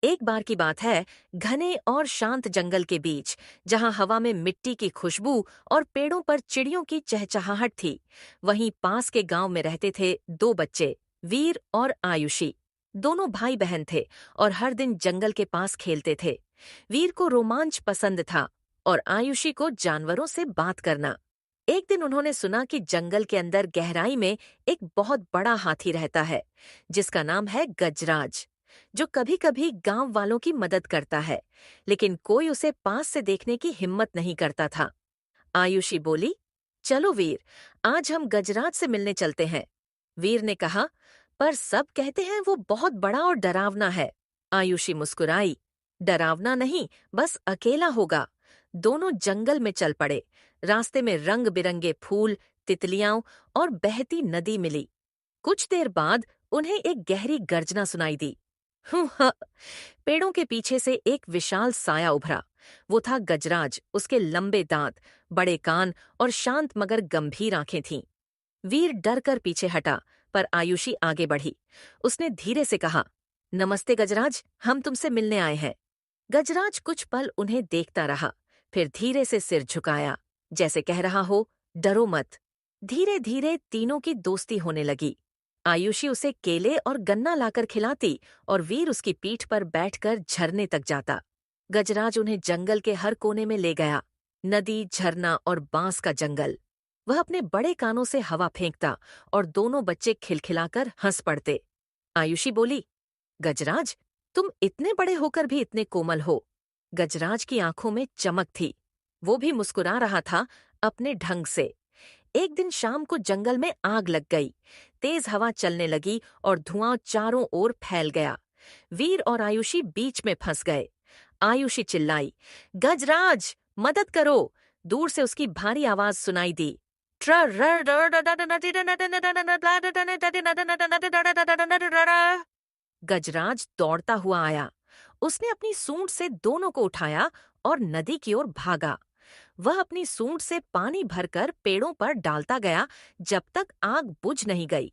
एक बार की बात है, घने और शांत जंगल के बीच, जहां हवा में मिट्टी की खुशबू और पेड़ों पर चिड़ियों की चहचहाहट थी, वहीं पास के गांव में रहते थे दो बच्चे, वीर और आयुषी। दोनों भाई बहन थे और हर दिन जंगल के पास खेलते थे। वीर को रोमांच पसंद था और आयुषी को जानवरों से बात करना। एक दिन उन्होंने सुना कि जंगल के अंदर गहराई में एक बहुत बड़ा हाथी रहता है, जिसका नाम है गजराज, जो कभी-कभी गांव वालों की मदद करता है, लेकिन कोई उसे पास से देखने की हिम्मत नहीं करता था। आयुषी बोली, चलो वीर, आज हम गजराज से मिलने चलते हैं। वीर ने कहा, पर सब कहते हैं वो बहुत बड़ा और डरावना है। आयुषी मुस्कुराई, डरावना नहीं, बस अकेला होगा। दोनों जंगल में चल पड़े। रास्ते में रंग बिरंगे फूल, तितलियां और बहती नदी मिली। कुछ देर बाद उन्हें एक गहरी गर्जना सुनाई दी। हा! पेड़ों के पीछे से एक विशाल साया उभरा। वो था गजराज। उसके लंबे दांत, बड़े कान और शांत मगर गंभीर आंखें थीं। वीर डर कर पीछे हटा, पर आयुषी आगे बढ़ी। उसने धीरे से कहा, नमस्ते गजराज, हम तुमसे मिलने आए हैं। गजराज कुछ पल उन्हें देखता रहा, फिर धीरे से सिर झुकाया, जैसे कह रहा हो, डरो मत। धीरे धीरे तीनों की दोस्ती होने लगी। आयुषी उसे केले और गन्ना लाकर खिलाती और वीर उसकी पीठ पर बैठकर झरने तक जाता। गजराज उन्हें जंगल के हर कोने में ले गया। नदी, झरना और बांस का जंगल। वह अपने बड़े कानों से हवा फेंकता और दोनों बच्चे खिलखिलाकर हंस पड़ते। आयुषी बोली, गजराज, तुम इतने बड़े होकर भी इतने कोमल हो। गजराज की आंखों में चमक थी। वो भी मुस्कुरा रहा था, अपने ढंग से। एक दिन शाम को जंगल में आग लग गई। तेज हवा चलने लगी और धुआं चारों ओर फैल गया। वीर और आयुषी बीच में फंस गए। आयुषी चिल्लाई, गजराज, मदद करो। दूर से उसकी भारी आवाज सुनाई दी। गजराज दौड़ता हुआ आया। उसने अपनी सूंड से दोनों को उठाया और नदी की ओर भागा। वह अपनी सूंड से पानी भरकर पेड़ों पर डालता गया, जब तक आग बुझ नहीं गई।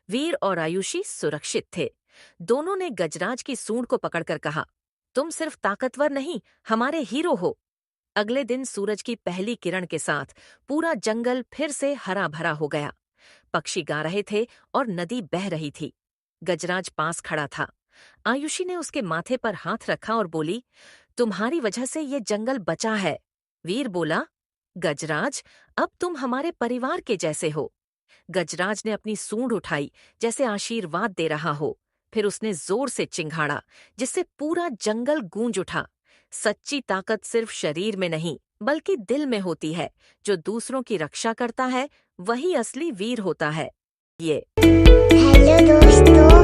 वीर और आयुषी सुरक्षित थे। दोनों ने गजराज की सूंड को पकड़कर कहा, तुम सिर्फ ताकतवर नहीं, हमारे हीरो हो। अगले दिन सूरज की पहली किरण के साथ पूरा जंगल फिर से हरा भरा हो गया। पक्षी गा रहे थे और नदी बह रही थी। गजराज पास खड़ा था। आयुषी ने उसके माथे पर हाथ रखा और बोली, तुम्हारी वजह से ये जंगल बचा है। वीर बोला, गजराज, अब तुम हमारे परिवार के जैसे हो। गजराज ने अपनी सूंड उठाई, जैसे आशीर्वाद दे रहा हो। फिर उसने जोर से चिंघाड़ा, जिससे पूरा जंगल गूंज उठा। सच्ची ताकत सिर्फ शरीर में नहीं, बल्कि दिल में होती है। जो दूसरों की रक्षा करता है, वही असली वीर होता है। ये हेलो दोस्तों।